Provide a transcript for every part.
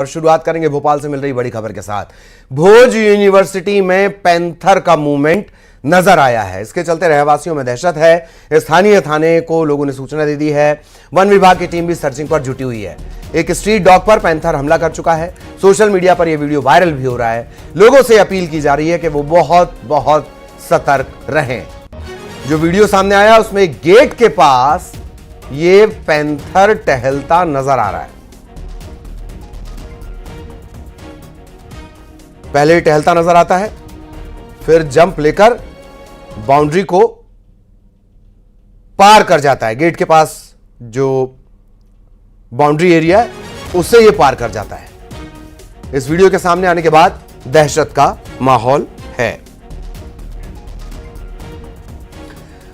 और शुरुआत करेंगे भोपाल से मिल रही बड़ी खबर के साथ। भोज यूनिवर्सिटी में पैंथर का मूवमेंट नजर आया है। इसके चलते रहवासियों में दहशत है। स्थानीय थाने को लोगों ने सूचना दे दी है। वन विभाग की टीम भी सर्चिंग पर जुटी हुई है। एक स्ट्रीट डॉग पर पैंथर हमला कर चुका है। सोशल मीडिया पर यह वीडियो वायरल भी हो रहा है। लोगों से अपील की जा रही है कि वो बहुत बहुत सतर्क रहें। जो वीडियो सामने आया उसमें गेट के पास ये पैंथर टहलता नजर आ रहा है। पहले टहलता नजर आता है, फिर जंप लेकर बाउंड्री को पार कर जाता है। गेट के पास जो बाउंड्री एरिया है उससे यह पार कर जाता है। इस वीडियो के सामने आने के बाद दहशत का माहौल है।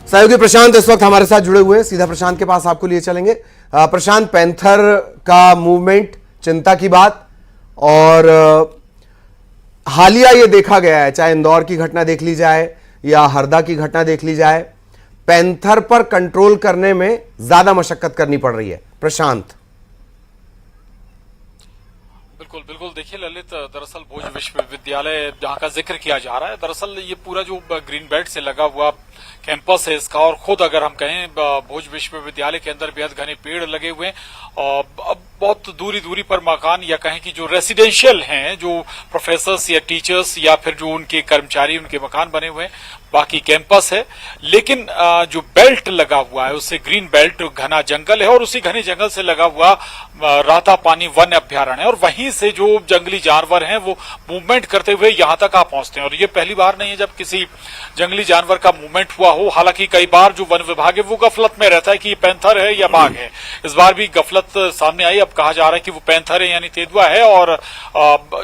सहयोगी प्रशांत इस वक्त हमारे साथ जुड़े हुए हैं। सीधा प्रशांत के पास आपको लिए चलेंगे। प्रशांत, पैंथर का मूवमेंट चिंता की बात, और हालिया ये देखा गया है, चाहे इंदौर की घटना देख ली जाए या हरदा की घटना देख ली जाए, पैंथर पर कंट्रोल करने में ज्यादा मशक्कत करनी पड़ रही है। प्रशांत। बिल्कुल बिल्कुल, देखिए ललित, दरअसल भोज विश्वविद्यालय जहां का जिक्र किया जा रहा है, दरअसल ये पूरा जो ग्रीन बेल्ट से लगा हुआ कैंपस है इसका, और खुद अगर हम कहें भोज विश्वविद्यालय के अंदर बेहद घने पेड़ लगे हुए हैं। अब बहुत दूरी दूरी पर मकान, या कहें कि जो रेसिडेंशियल हैं, जो प्रोफेसर्स या टीचर्स या फिर जो उनके कर्मचारी, उनके मकान बने हुए हैं, बाकी कैंपस है। लेकिन जो बेल्ट लगा हुआ है उससे ग्रीन बेल्ट, घना जंगल है, और उसी घने जंगल से लगा हुआ राता पानी वन अभ्यारण्य है, और वहीं से जो जंगली जानवर हैं वो मूवमेंट करते हुए यहां तक आ पहुंचते हैं। और ये पहली बार नहीं है जब किसी जंगली जानवर का मूवमेंट हुआ हो। हालांकि कई बार जो वन विभाग है वो गफलत में रहता है कि ये पैंथर है या बाघ है। इस बार भी गफलत सामने आई। अब कहा जा रहा है कि वो पैंथर है, यानी तेंदुआ है, और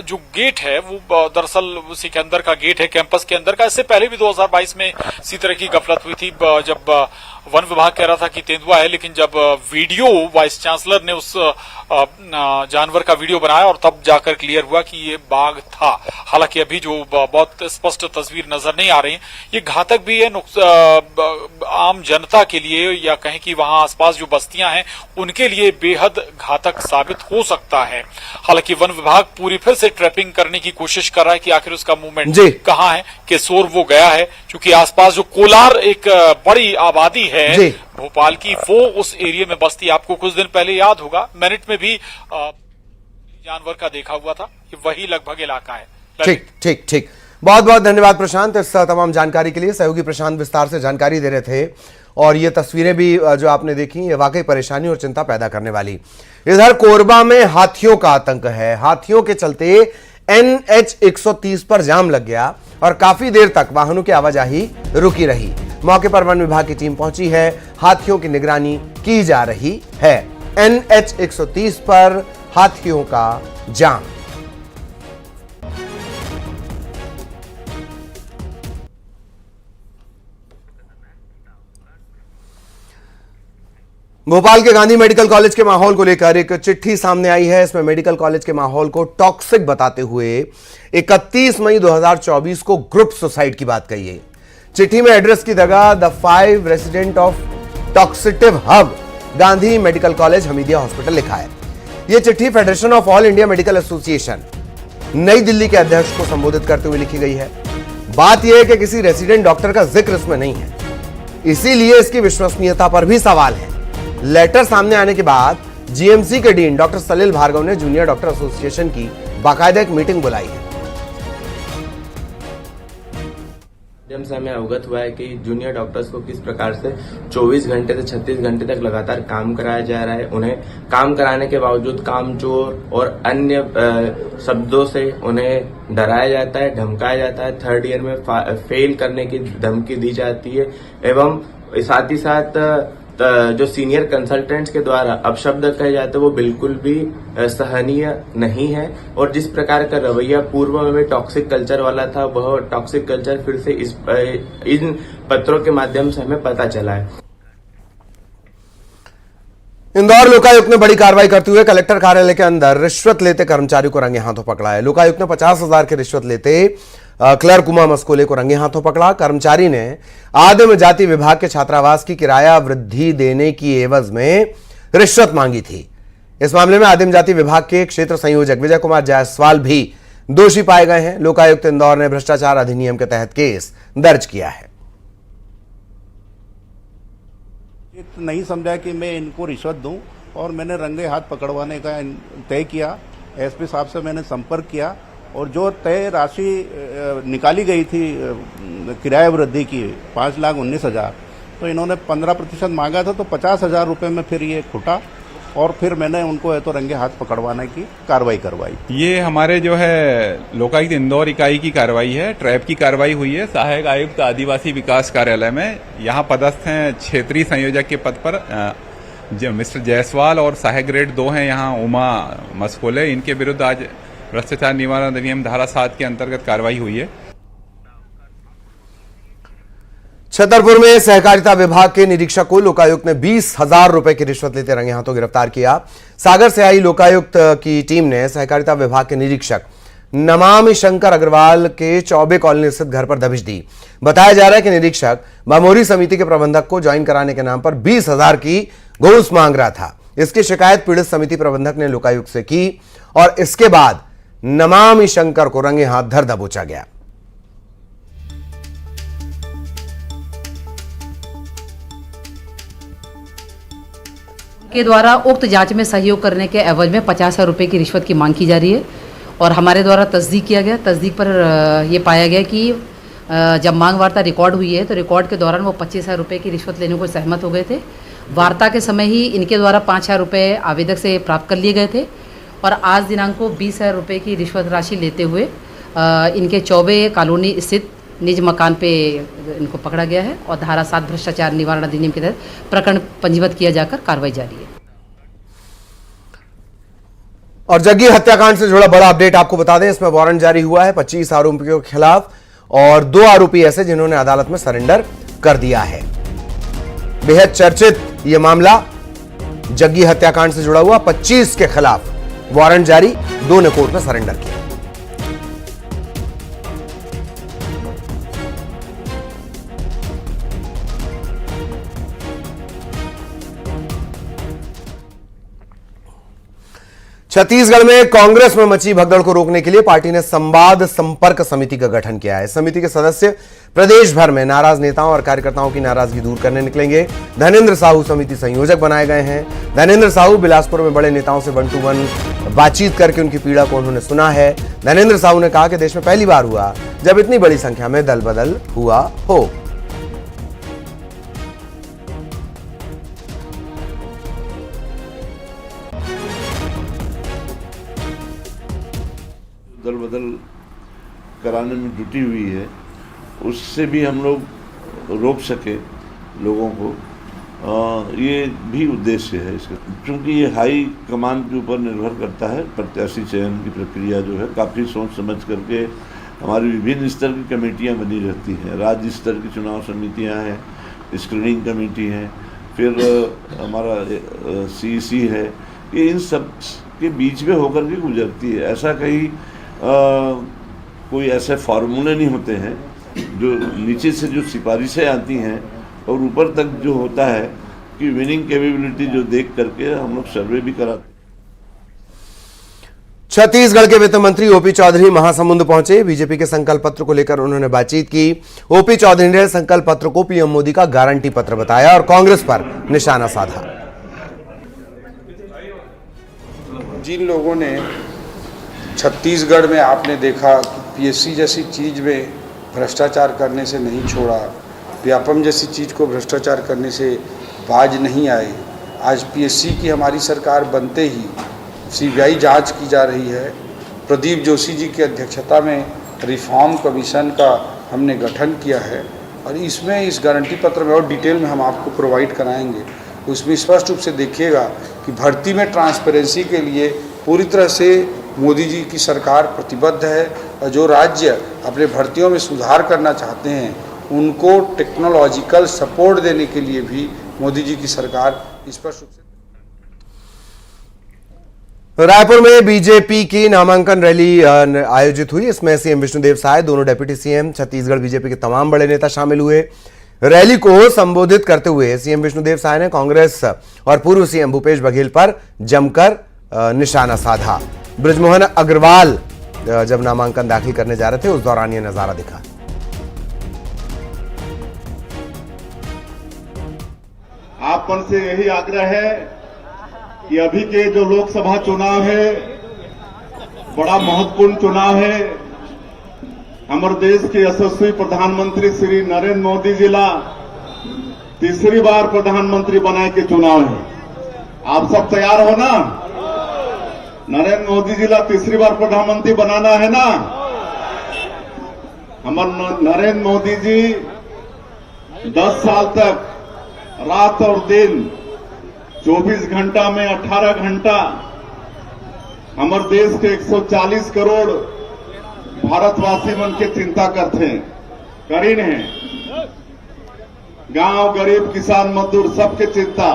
जो गेट है वो दरअसल उसी के अंदर का गेट है, कैंपस के अंदर का। इससे पहले भी 2022 में इसी तरह की गफलत हुई थी, जब वन विभाग कह रहा था कि तेंदुआ है, लेकिन जब वीडियो वाइस चांसलर ने उस जानवर का वीडियो बनाया और तब जाकर क्लियर हुआ कि ये बाघ था। हालांकि अभी जो बहुत स्पष्ट तस्वीर नजर नहीं आ रही है, ये घातक भी है आम जनता के लिए, या कहें कि वहां आसपास जो बस्तियां हैं उनके लिए बेहद घातक साबित हो सकता है। हालांकि वन विभाग पूरी फिर से ट्रैपिंग करने की कोशिश कर रहा है कि आखिर उसका मूवमेंट कहां है, केसोर वो गया है, क्योंकि आसपास जो कोलार एक बड़ी आबादी है भोपाल की, वो उस एरिया में बस्ती, आपको कुछ दिन पहले याद होगा मिनट में भी जानवर का देखा हुआ था, कि वही लगभग इलाका है। ठीक ठीक ठीक, बहुत बहुत धन्यवाद प्रशांत इस तमाम जानकारी के लिए। सहयोगी प्रशांत विस्तार से जानकारी दे रहे थे, और ये तस्वीरें भी जो आपने देखी ये वाकई परेशानी और चिंता पैदा करने वाली। इधर कोरबा में हाथियों का आतंक है। हाथियों के चलते NH 130 पर जाम लग गया और काफी देर तक वाहनों की आवाजाही रुकी रही। मौके पर वन विभाग की टीम पहुंची है। हाथियों की निगरानी की जा रही है। NH 130 पर हाथियों का जाम। भोपाल के गांधी मेडिकल कॉलेज के माहौल को लेकर एक चिट्ठी सामने आई है। इसमें मेडिकल कॉलेज के माहौल को टॉक्सिक बताते हुए 31 मई 2024 को ग्रुप सुसाइड की बात कही है। चिट्ठी में एड्रेस की जगह द 5 रेसिडेंट ऑफ टॉक्सिटिव hub Gandhi medical college Hamidia hospital लिखा है। यह चिट्ठी federation of all India medical association New Delhi के अध्यक्ष को संबोधित करते हुए लिखी गई है। बात यह है कि किसी रेसिडेंट डॉक्टर का जिक्र इसमें नहीं है, इसीलिए इसकी विश्वसनीयता पर भी सवाल है। लेटर सामने आने के बाद जीएमसी के डीन डॉक्टर सलील भार्गव ने जूनियर डॉक्टर एसोसिएशन की बाकायदा एक मीटिंग बुलाई है। से हमें अवगत हुआ है कि जूनियर डॉक्टर्स को किस प्रकार से 24 घंटे से 36 घंटे तक लगातार काम कराया जा रहा है। उन्हें काम कराने के बावजूद कामचोर और अन्य शब्दों से उन्हें डराया जाता है, धमकाया जाता है। 3rd ईयर में फेल करने की धमकी दी जाती है, एवं साथ ही साथ जो सीनियर कंसल्टेंट्स के द्वारा अपशब्द कहे जाते हैं वो बिल्कुल भी सहनीय नहीं है। और जिस प्रकार का रवैया पूर्व में टॉक्सिक कल्चर वाला था, वह टॉक्सिक कल्चर फिर से इन पत्रों के माध्यम से हमें पता चला है। इंदौर लोकायुक्त ने बड़ी कार्रवाई करते हुए कलेक्टर कार्यालय के अंदर रिश्वत लेते कर्मचारी को रंगे हाथों पकड़ा है। लोकायुक्त ने 50,000 की रिश्वत लेते क्लर्क उमा मस्कोले को रंगे हाथों पकड़ा। कर्मचारी ने आदिम जाति विभाग के छात्रावास की किराया वृद्धि देने की एवज में रिश्वत मांगी थी। इस मामले में आदिम जाति विभाग के क्षेत्र संयोजक विजय कुमार जायसवाल भी दोषी पाए गए हैं। लोकायुक्त इंदौर ने भ्रष्टाचार अधिनियम के तहत केस दर्ज किया है। नहीं समझा कि मैं इनको रिश्वत दूं और मैंने रंगे हाथ पकड़वाने का तय किया। एसपी साहब से मैंने संपर्क किया और जो तय राशि निकाली गई थी किराया वृद्धि की 5,19,000, तो इन्होंने 15% मांगा था, तो 50,000 रुपये में फिर ये खुटा और फिर मैंने उनको तो रंगे हाथ पकड़वाने की कार्रवाई करवाई। ये हमारे जो है लोकायुक्त इंदौर इकाई की कार्रवाई है। ट्रैप की कार्रवाई हुई है सहायक आयुक्त आदिवासी विकास कार्यालय में। यहाँ पदस्थ हैं क्षेत्रीय संयोजक के पद पर मिस्टर जायसवाल और सहायक ग्रेड 2 हैं यहाँ उमा मस्कोले। इनके विरुद्ध आज भ्रष्टाचार निवारण अधिनियम धारा 7 के अंतर्गत कार्रवाई हुई है। छतरपुर में सहकारिता विभाग के निरीक्षक को लोकायुक्त ने 20,000 रुपए की रिश्वत लेते रंगे हाथों गिरफ्तार किया। सागर से आई लोकायुक्त की टीम ने सहकारिता विभाग के निरीक्षक नमामि शंकर अग्रवाल के चौबे कॉलोनी स्थित घर पर दबिश दी। बताया जा रहा है कि निरीक्षक बमोरी समिति के प्रबंधक को ज्वाइन कराने के नाम पर 20,000 की घूस मांग रहा था। इसकी शिकायत पीड़ित समिति प्रबंधक ने लोकायुक्त से की और इसके बाद नमामि शंकर को रंगे हाथ धर दबोचा गया। के द्वारा उक्त जांच में सहयोग करने के एवज में 50,000 रुपये की रिश्वत की मांग की जा रही है और हमारे द्वारा तस्दीक किया गया। तस्दीक पर यह पाया गया कि जब मांग वार्ता रिकॉर्ड हुई है तो रिकॉर्ड के दौरान वो 25,000 रुपये की रिश्वत लेने को सहमत हो गए थे। वार्ता के समय ही इनके द्वारा 5,000 रुपये आवेदक से प्राप्त कर लिए गए थे और आज दिनांक को 20,000 रुपये की रिश्वत राशि लेते हुए इनके चौबे कॉलोनी स्थित निज मकान पे इनको पकड़ा गया है और धारा 7 भ्रष्टाचार निवारण अधिनियम के तहत प्रकरण पंजीबद्ध किया जाकर कार्रवाई जारी है। और जग्गी हत्याकांड से जुड़ा बड़ा अपडेट आपको बता दें, इसमें वारंट जारी हुआ है 25 आरोपियों के खिलाफ और 2 आरोपी ऐसे जिन्होंने अदालत में सरेंडर कर दिया है। बेहद चर्चित यह मामला जग्गी हत्याकांड से जुड़ा हुआ 25 के खिलाफ वारंट जारी, 2 ने कोर्ट में सरेंडर किया। छत्तीसगढ़ में कांग्रेस में मची भगदड़ को रोकने के लिए पार्टी ने संवाद संपर्क समिति का गठन किया है। समिति के सदस्य प्रदेश भर में नाराज नेताओं और कार्यकर्ताओं की नाराजगी दूर करने निकलेंगे। धनेंद्र साहू समिति संयोजक बनाए गए हैं। धनेंद्र साहू बिलासपुर में बड़े नेताओं से 1 to 1 बातचीत करके उनकी पीड़ा को उन्होंने सुना है। धनेंद्र साहू ने कहा कि देश में पहली बार हुआ जब इतनी बड़ी संख्या में दल बदल हुआ हो। दल बदल कराने में जुटी हुई है, उससे भी हम लोग रोक सके लोगों को, ये भी उद्देश्य है इसका। क्योंकि ये हाई कमान के ऊपर निर्भर करता है। प्रत्याशी चयन की प्रक्रिया जो है काफ़ी सोच समझ करके हमारी विभिन्न स्तर की कमेटियां बनी रहती हैं। राज्य स्तर की चुनाव समितियां हैं, स्क्रीनिंग कमेटी है, फिर हमारा CEC है। ये इन सब के बीच में होकर के गुजरती है। ऐसा कहीं कोई ऐसे फार्मूले नहीं होते हैं जो नीचे से जो सिफारिशें आती हैं और ऊपर तक जो होता है कि विनिंग कैपेबिलिटी जो देख करके हम लोग सर्वे भी कराते। छत्तीसगढ़ के वित्त मंत्री ओपी चौधरी महासमुंद पहुंचे। बीजेपी के संकल्प पत्र को लेकर उन्होंने बातचीत की। ओपी चौधरी ने संकल्प पत्र को पीएम मोदी का गारंटी पत्र बताया और कांग्रेस पर निशाना साधा। जिन लोगों ने छत्तीसगढ़ में आपने देखा कि PSC जैसी चीज़ में भ्रष्टाचार करने से नहीं छोड़ा, व्यापम जैसी चीज़ को भ्रष्टाचार करने से बाज नहीं आए, आज PSC की हमारी सरकार बनते ही CBI जांच की जा रही है। प्रदीप जोशी जी की अध्यक्षता में रिफॉर्म कमीशन का हमने गठन किया है और इसमें इस गारंटी पत्र में और डिटेल में हम आपको प्रोवाइड कराएंगे। उसमें स्पष्ट रूप से देखिएगा कि भर्ती में ट्रांसपेरेंसी के लिए पूरी तरह से मोदी जी की सरकार प्रतिबद्ध है और जो राज्य अपने भर्तियों में सुधार करना चाहते हैं उनको टेक्नोलॉजिकल सपोर्ट देने के लिए भी मोदी जी की सरकार स्पष्ट रूप से। रायपुर में बीजेपी की नामांकन रैली आयोजित हुई। इसमें सीएम विष्णुदेव साय, दोनों डिप्टी सीएम, छत्तीसगढ़ बीजेपी के तमाम बड़े नेता शामिल हुए। रैली को संबोधित करते हुए सीएम विष्णुदेव साय ने कांग्रेस और पूर्व सीएम भूपेश बघेल पर जमकर निशाना साधा। ब्रिजमोहन अग्रवाल जब नामांकन दाखिल करने जा रहे थे उस दौरान यह नजारा दिखा। आपन से यही आग्रह है कि अभी के जो लोकसभा चुनाव है बड़ा महत्वपूर्ण चुनाव है। हमारे देश के यशस्वी प्रधानमंत्री श्री नरेंद्र मोदी जी ला तीसरी बार प्रधानमंत्री बनाए के चुनाव है। आप सब तैयार हो ना? नरेंद्र मोदी जी ला तीसरी बार प्रधानमंत्री बनाना है ना? हमारे नरेंद्र मोदी जी 10 साल तक रात और दिन 24 घंटा में 18 घंटा हमारे देश के 140 करोड़ भारतवासी मन के चिंता करते हैं, करीन है। गांव गरीब किसान मजदूर सबके चिंता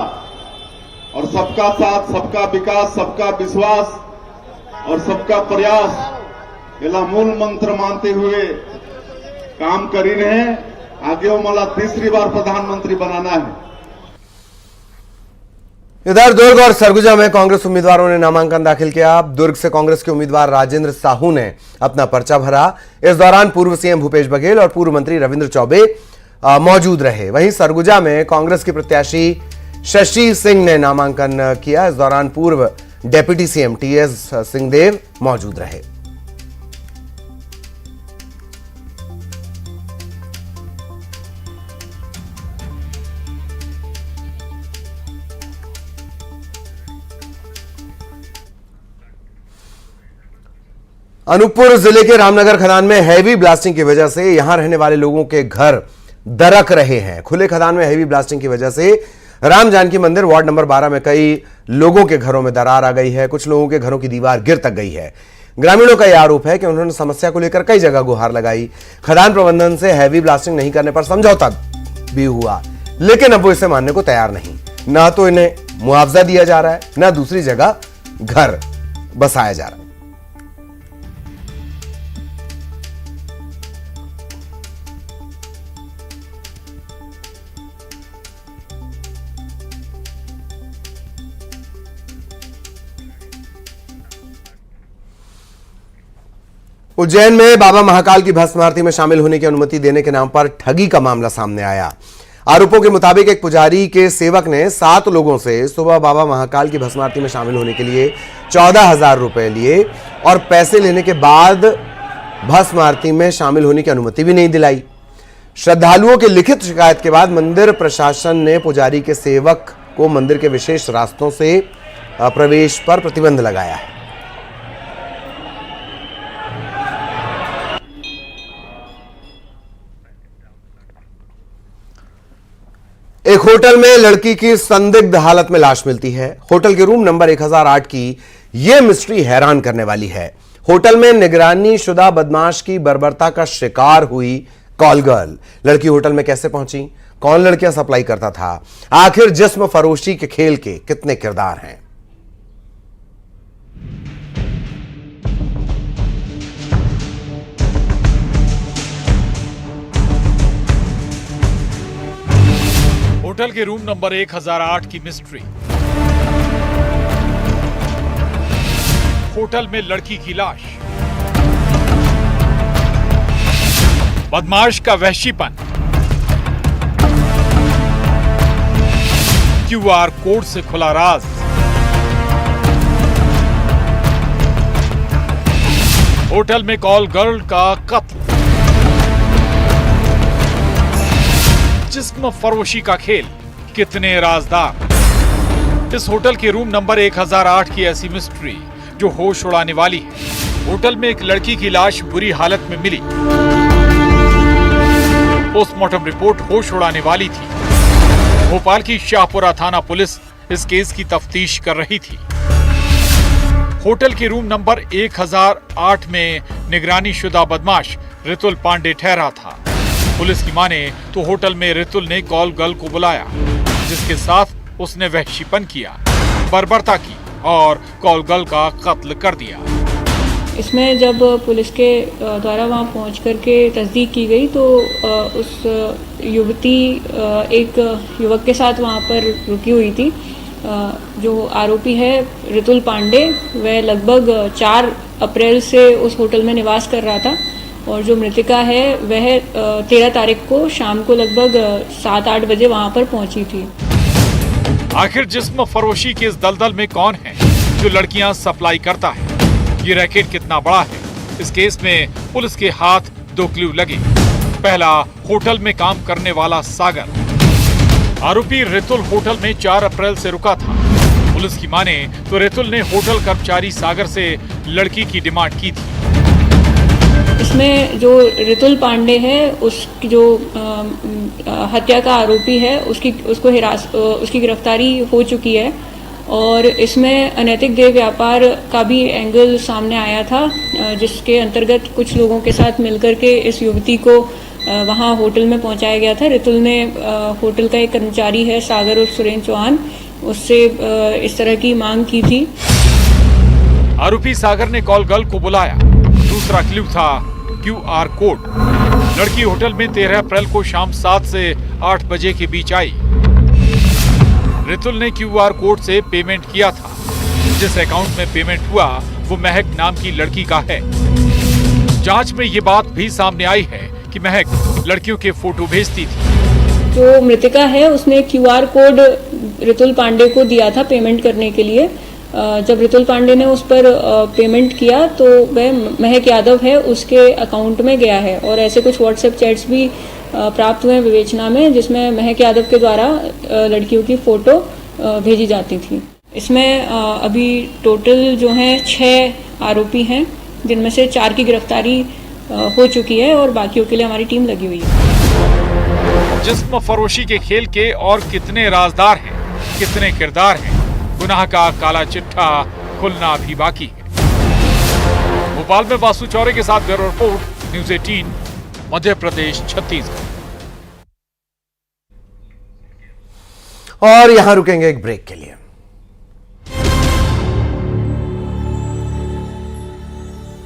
और सबका साथ, सबका विकास, सबका विश्वास और सबका प्रयास इला मूल मंत्र मानते हुए काम करीन है। आगे वो मला तीसरी बार प्रधानमंत्री बनाना है। इधर दुर्ग और सरगुजा में कांग्रेस उम्मीदवारों ने नामांकन दाखिल किया। दुर्ग से कांग्रेस के उम्मीदवार राजेंद्र साहू ने अपना पर्चा भरा। इस दौरान पूर्व सीएम भूपेश बघेल और पूर्व मंत्री रविंद्र चौबे मौजूद रहे। वहीं सरगुजा में कांग्रेस के प्रत्याशी शशि सिंह ने नामांकन किया। इस दौरान पूर्व डेप्यूटी सीएम टीएस सिंहदेव मौजूद रहे। अनूपपुर जिले के रामनगर खदान में हैवी ब्लास्टिंग की वजह से यहां रहने वाले लोगों के घर दरक रहे हैं। खुले खदान में हैवी ब्लास्टिंग की वजह से राम जानकी मंदिर वार्ड नंबर 12 में कई लोगों के घरों में दरार आ गई है। कुछ लोगों के घरों की दीवार गिर तक गई है। ग्रामीणों का यह आरोप है कि उन्होंने समस्या को लेकर कई जगह गुहार लगाई। खदान प्रबंधन से हैवी ब्लास्टिंग नहीं करने पर समझौता भी हुआ, लेकिन अब वो इसे मानने को तैयार नहीं। ना तो इन्हें मुआवजा दिया जा रहा है, ना दूसरी जगह घर बसाया जा रहा है। उज्जैन में बाबा महाकाल की भस्म आरती में शामिल होने की अनुमति देने के नाम पर ठगी का मामला सामने आया। आरोपों के मुताबिक एक पुजारी के सेवक ने 7 लोगों से सुबह बाबा महाकाल की भस्म आरती में शामिल होने के लिए 14,000 रुपए लिए और पैसे लेने के बाद भस्म आरती में शामिल होने की अनुमति भी नहीं दिलाई। श्रद्धालुओं की लिखित शिकायत के बाद मंदिर प्रशासन ने पुजारी के सेवक को मंदिर के विशेष रास्तों से प्रवेश पर प्रतिबंध लगाया है। एक होटल में लड़की की संदिग्ध हालत में लाश मिलती है। होटल के रूम नंबर 1008 की यह मिस्ट्री हैरान करने वाली है। होटल में निगरानी शुदा बदमाश की बर्बरता का शिकार हुई कॉल गर्ल। लड़की होटल में कैसे पहुंची? कौन लड़कियां सप्लाई करता था? आखिर जिस्म फरोशी के खेल के कितने किरदार हैं? होटल के रूम नंबर 1008 की मिस्ट्री। होटल में लड़की की लाश, बदमाश का वहशीपन, क्यूआर कोड से खुला राज, होटल में कॉल गर्ल का कत्ल, जिस्म फरोशी का खेल, कितने राजदार। इस होटल के रूम नंबर 1008 की ऐसी मिस्ट्री जो होश उड़ाने वाली है। होटल में एक लड़की की लाश बुरी हालत में मिली। पोस्टमार्टम रिपोर्ट होश उड़ाने वाली थी। भोपाल की शाहपुरा थाना पुलिस इस केस की तफ्तीश कर रही थी। होटल के रूम नंबर 1008 में निगरानी शुदा बदमाश रितुल पांडे ठहरा था। पुलिस की माने तो होटल में रितुल ने कॉल गर्ल को बुलाया, जिसके साथ उसने वहशीपन किया, बर्बरता की और कॉल गर्ल का कत्ल कर दिया। इसमें जब पुलिस के द्वारा वहां पहुंच करके तस्दीक की गई तो उस युवती एक युवक के साथ वहां पर रुकी हुई थी। जो आरोपी है रितुल पांडे, वह लगभग 4 अप्रैल से उस होटल में निवास कर रहा था और जो मृतिका है वह 13 तारीख को शाम को लगभग 7-8 बजे वहां पर पहुंची थी। आखिर जिस्म फरोशी के इस दलदल में कौन है जो लड़कियां सप्लाई करता है? ये रैकेट कितना बड़ा है? इस केस में पुलिस के हाथ 2 क्लू लगे। पहला, होटल में काम करने वाला सागर। आरोपी रितुल होटल में 4 अप्रैल से रुका था। पुलिस की माने तो रितुल ने होटल कर्मचारी सागर से लड़की की डिमांड की थी। इसमें जो रितुल पांडे है, उसकी जो हत्या का आरोपी है, उसकी गिरफ्तारी हो चुकी है और इसमें अनैतिक देह व्यापार का भी एंगल सामने आया था, जिसके अंतर्गत कुछ लोगों के साथ मिलकर के इस युवती को वहां होटल में पहुंचाया गया था। रितुल ने होटल का एक कर्मचारी है सागर और सुरेंद्र चौहान, उससे इस तरह की मांग की थी। आरोपी सागर ने कॉल गर्ल को बुलाया। दूसरा क्लू था QR कोड। लड़की होटल में 13 अप्रैल को शाम 7 से 8 बजे के बीच आई। रितुल ने QR कोड से पेमेंट किया था। जिस अकाउंट में पेमेंट हुआ वो महक नाम की लड़की का है। जांच में ये बात भी सामने आई है कि महक लड़कियों के फोटो भेजती थी। जो मृतिका है उसने QR कोड रितुल पांडे को दिया था पेमेंट करने के लिए। जब रितुल पांडे ने उस पर पेमेंट किया तो वह महक यादव है उसके अकाउंट में गया है और ऐसे कुछ व्हाट्सएप चैट्स भी प्राप्त हुए विवेचना में, जिसमें महक यादव के द्वारा लड़कियों की फोटो भेजी जाती थी। इसमें अभी टोटल जो हैं 6 आरोपी हैं, जिनमें से 4 की गिरफ्तारी हो चुकी है और बाकियों के लिए हमारी टीम लगी हुई है। जिस्म फरोशी के खेल के और कितने राजदार हैं, कितने किरदार हैं, गुनाह का काला चिट्ठा खुलना भी बाकी है। भोपाल में वासु चौरे के साथ bureau report, news 18, Madhya Pradesh, Chhattisgarh. और यहां रुकेंगे एक ब्रेक के लिए।